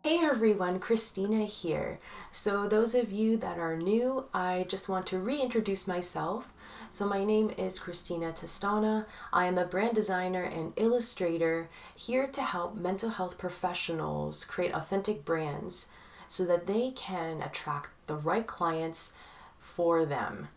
Hey everyone, Christina here. So those of you that are new, I just want to reintroduce myself. So my name is Christina Testana. I am a brand designer and illustrator here to help mental health professionals create authentic brands so that they can attract the right clients for them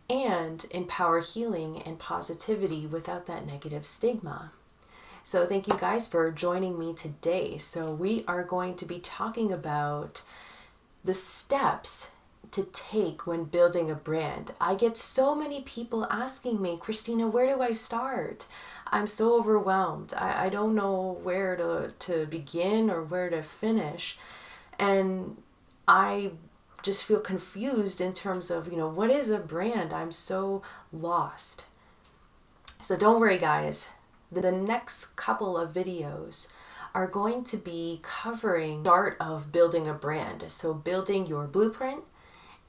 and empower healing and positivity without that negative stigma. So thank you guys for joining me today. So we are going to be talking about the steps to take when building a brand. I get so many people asking me, Christina, where do I start? I'm so overwhelmed. I don't know where to begin or where to finish. And I just feel confused in terms of, what is a brand? I'm so lost. So don't worry, guys. The next couple of videos are going to be covering the start of building a brand. So building your blueprint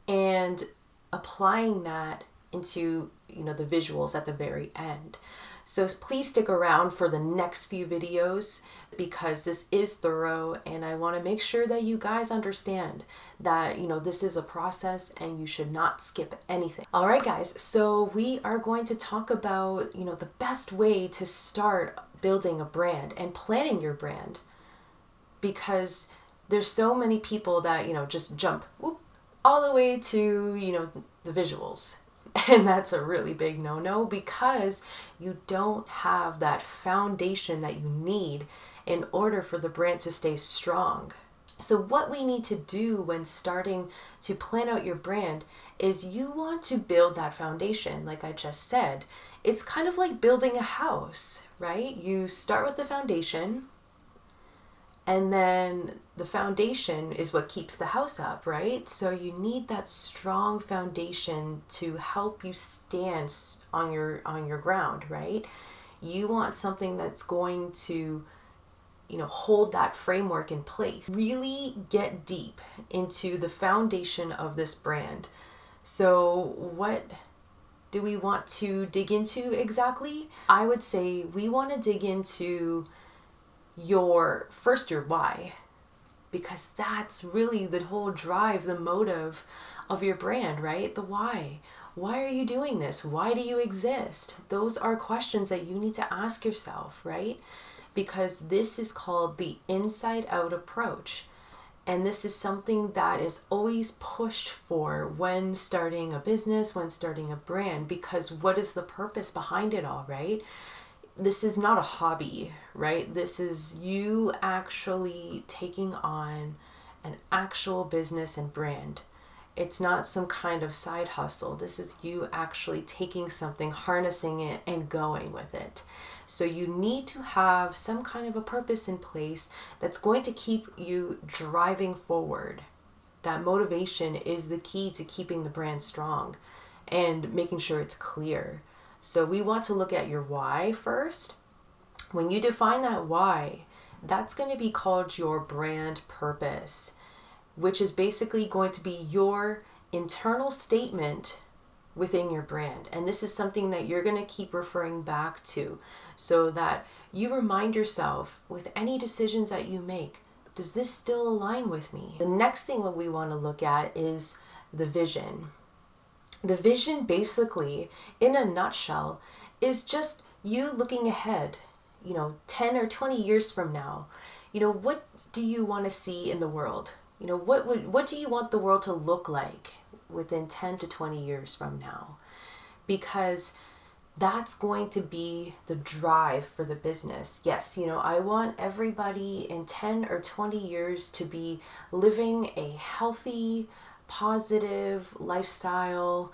and applying that into, the visuals at the very end. So please stick around for the next few videos because this is thorough and I want to make sure that you guys understand that, this is a process and you should not skip anything. All right, guys, so we are going to talk about, the best way to start building a brand and planning your brand, because there's so many people that, just jump all the way to, the visuals. And that's a really big no-no because you don't have that foundation that you need in order for the brand to stay strong. So what we need to do when starting to plan out your brand is you want to build that foundation. Like I just said, it's kind of like building a house, right? You start with the foundation, and then the foundation is what keeps the house up, right? So you need that strong foundation to help you stand on your ground, right? You want something that's going to, hold that framework in place. Really get deep into the foundation of this brand. So what do we want to dig into exactly? I would say we want to dig into your why, because that's really the whole drive, the motive of your brand, right? The why. Why are you doing this? Why do you exist? Those are questions that you need to ask yourself, right? Because this is called the inside out approach. And this is something that is always pushed for when starting a business, when starting a brand, because what is the purpose behind it all, right? This is not a hobby, right? This is you actually taking on an actual business and brand. It's not some kind of side hustle. This is you actually taking something, harnessing it, and going with it. So you need to have some kind of a purpose in place that's going to keep you driving forward. That motivation is the key to keeping the brand strong and making sure it's clear. So we want to look at your why first. When you define that why, that's going to be called your brand purpose, which is basically going to be your internal statement within your brand. And this is something that you're going to keep referring back to so that you remind yourself with any decisions that you make, does this still align with me? The next thing that we want to look at is the vision. The vision basically, in a nutshell, is just you looking ahead, 10 or 20 years from now. What do you want to see in the world? What do you want the world to look like within 10 to 20 years from now? Because that's going to be the drive for the business. Yes, I want everybody in 10 or 20 years to be living a healthy, positive lifestyle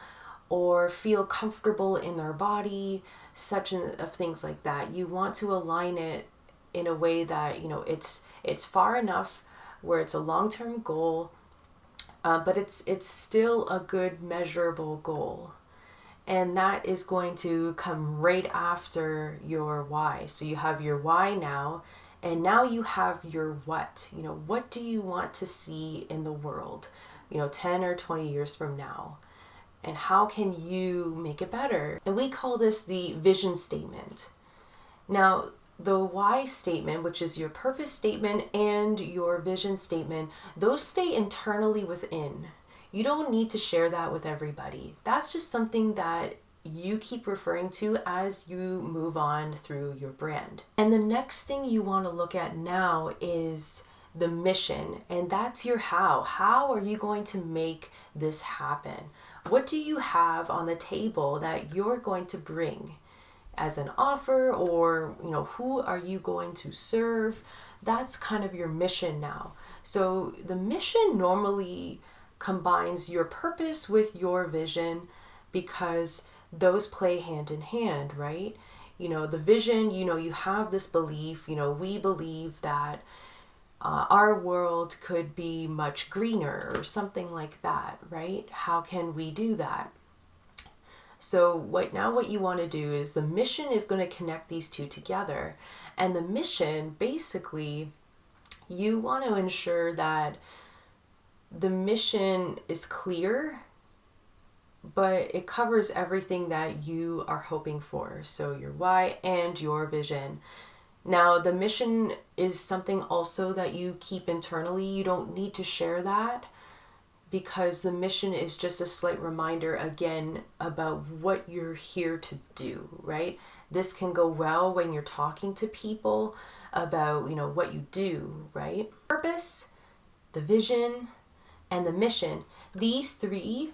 or feel comfortable in their body, such of things like that. You want to align it in a way that, it's far enough where it's a long-term goal, but it's still a good measurable goal. And that is going to come right after your why. So you have your why now, and now you have your what. What do you want to see in the world, 10 or 20 years from now? And how can you make it better? And we call this the vision statement. Now, The why statement, which is your purpose statement and your vision statement, those stay internally within. You don't need to share that with everybody. That's just something that you keep referring to as you move on through your brand. And the next thing you want to look at now is the mission, and that's your how. How are you going to make this happen? What do you have on the table that you're going to bring as an offer, or who are you going to serve? That's kind of your mission now. So the mission normally combines your purpose with your vision, because those play hand in hand, right? The vision, you have this belief, we believe that our world could be much greener or something like that, right? How can we do that? So what you want to do is the mission is going to connect these two together. And the mission, basically, you want to ensure that the mission is clear, but it covers everything that you are hoping for. So your why and your vision. Now, the mission is something also that you keep internally. You don't need to share that, because the mission is just a slight reminder again about what you're here to do, right? This can go well when you're talking to people about, what you do, right? Purpose, the vision, and the mission. These three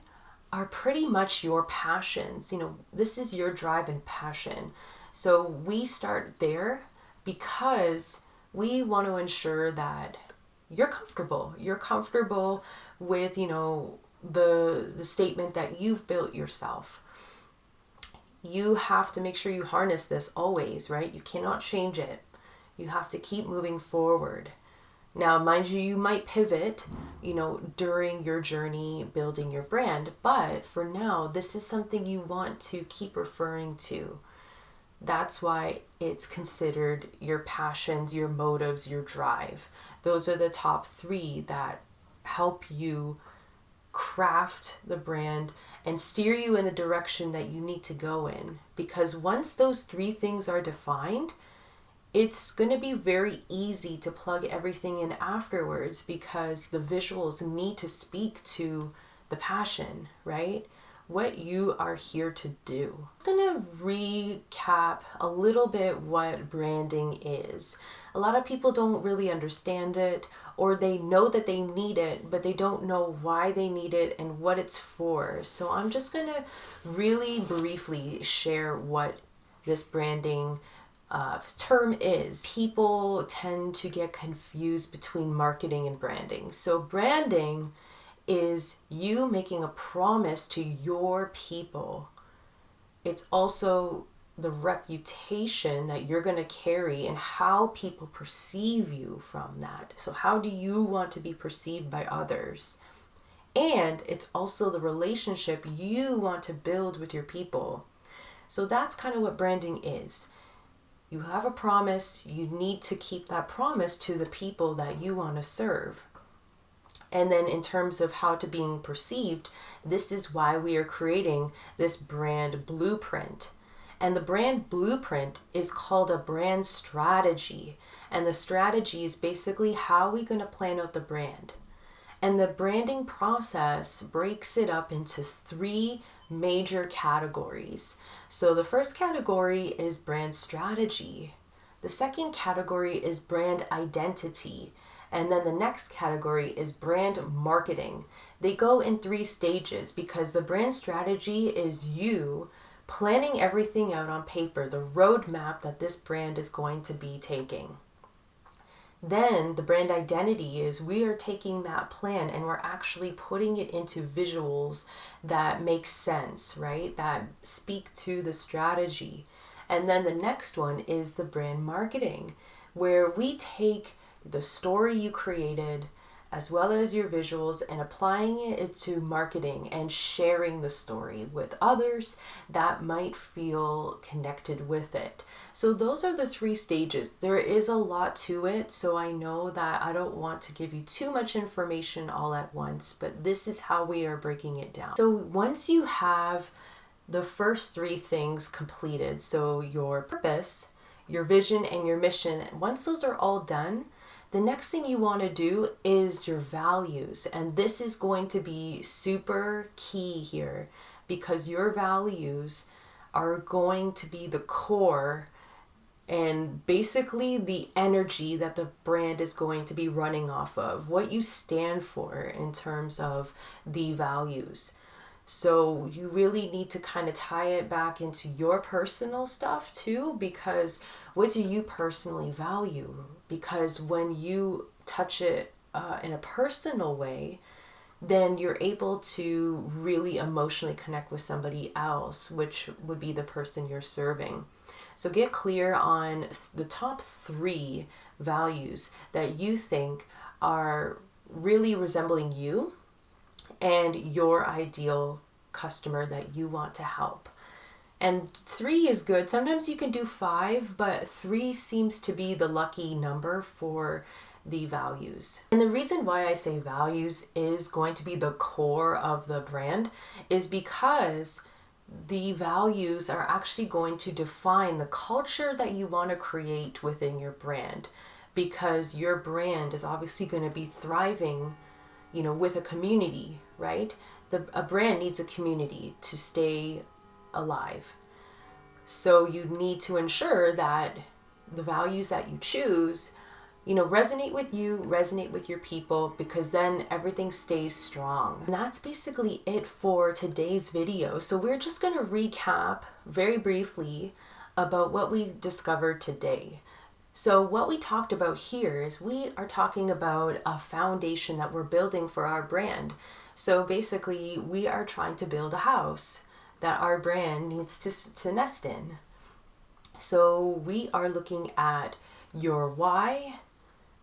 are pretty much your passions. This is your drive and passion. So we start there because we want to ensure that you're comfortable. You're comfortable with, the statement that you've built yourself. You have to make sure you harness this always, right? You cannot change it. You have to keep moving forward. Now, mind you, you might pivot, during your journey building your brand, but for now, this is something you want to keep referring to. That's why it's considered your passions, your motives, your drive. Those are the top three that help you craft the brand and steer you in the direction that you need to go in. Because once those three things are defined, it's going to be very easy to plug everything in afterwards, because the visuals need to speak to the passion, right? What you are here to do. I'm going to recap a little bit what branding is. A lot of people don't really understand it, or they know that they need it, but they don't know why they need it and what it's for. So I'm just going to really briefly share what this branding term is. People tend to get confused between marketing and branding. So branding is you making a promise to your people. It's also the reputation that you're going to carry and how people perceive you from that. So how do you want to be perceived by others? And it's also the relationship you want to build with your people. So that's kind of what branding is. You have a promise, you need to keep that promise to the people that you want to serve. And then in terms of how to being perceived, this is why we are creating this brand blueprint. And the brand blueprint is called a brand strategy. And the strategy is basically how we're going to plan out the brand. And the branding process breaks it up into three major categories. So the first category is brand strategy. The second category is brand identity. And then the next category is brand marketing. They go in three stages because the brand strategy is you planning everything out on paper, the roadmap that this brand is going to be taking. Then the brand identity is we are taking that plan and we're actually putting it into visuals that make sense, right? That speak to the strategy. And then the next one is the brand marketing, where we take the story you created as well as your visuals and applying it to marketing and sharing the story with others that might feel connected with it. So those are the three stages. There is a lot to it, so I know that I don't want to give you too much information all at once, but this is how we are breaking it down. So once you have the first three things completed, so your purpose, your vision and your mission. Once those are all done, the next thing you want to do is your values. And this is going to be super key here, because your values are going to be the core and basically the energy that the brand is going to be running off of, what you stand for in terms of the values. So you really need to kind of tie it back into your personal stuff too, because what do you personally value? Because when you touch it in a personal way, then you're able to really emotionally connect with somebody else, which would be the person you're serving. So get clear on the top 3 values that you think are really resembling you and your ideal customer that you want to help. And 3 is good. Sometimes you can do 5, but 3 seems to be the lucky number for the values. And the reason why I say values is going to be the core of the brand is because the values are actually going to define the culture that you want to create within your brand, because your brand is obviously going to be thriving, with a community, right? A brand needs a community to stay alive. So you need to ensure that the values that you choose resonate with you, resonate with your people, because then everything stays strong. And that's basically it for today's video. So we're just going to recap very briefly about what we discovered today. So what we talked about here is we are talking about a foundation that we're building for our brand. So basically we are trying to build a house that our brand needs to nest in. So we are looking at your why,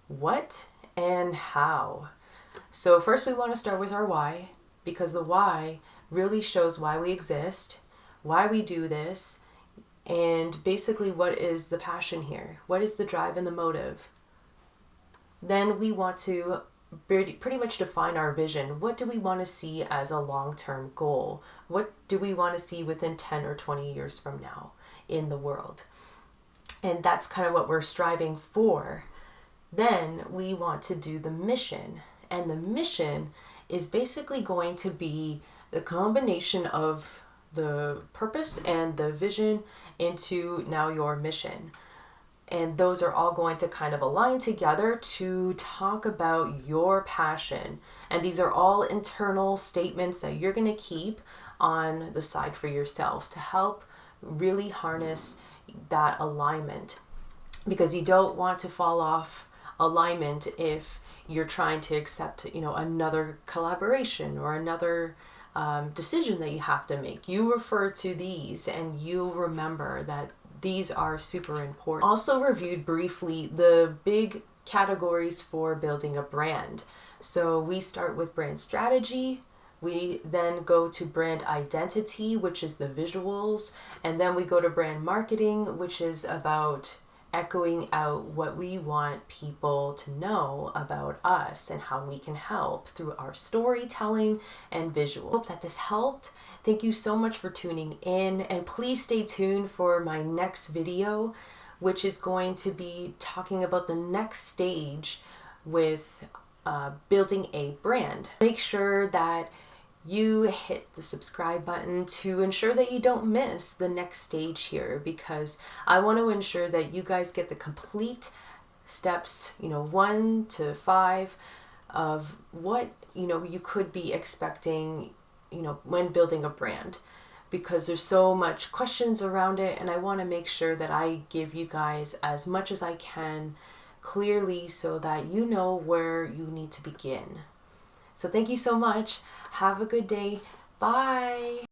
what, and how. So first we want to start with our why, because the why really shows why we exist, why we do this, and basically what is the passion here, what is the drive and the motive. Then we want to pretty much define our vision. What do we want to see as a long-term goal? What do we want to see within 10 or 20 years from now in the world? And that's kind of what we're striving for. Then we want to do the mission. And the mission is basically going to be the combination of the purpose and the vision into now your mission. And those are all going to kind of align together to talk about your passion. And these are all internal statements that you're going to keep on the side for yourself to help really harness that alignment. Because you don't want to fall off alignment if you're trying to accept, another collaboration or another decision that you have to make. You refer to these and you remember that these are super important. Also reviewed briefly the big categories for building a brand. So we start with brand strategy. We then go to brand identity, which is the visuals. And then we go to brand marketing, which is about echoing out what we want people to know about us and how we can help through our storytelling and visual. Hope that this helped. Thank you so much for tuning in, and please stay tuned for my next video, which is going to be talking about the next stage with building a brand. Make sure that you hit the subscribe button to ensure that you don't miss the next stage here, because I want to ensure that you guys get the complete steps, 1 to 5 of what, you could be expecting, when building a brand, because there's so much questions around it. And I want to make sure that I give you guys as much as I can clearly so that you know where you need to begin. So thank you so much. Have a good day. Bye.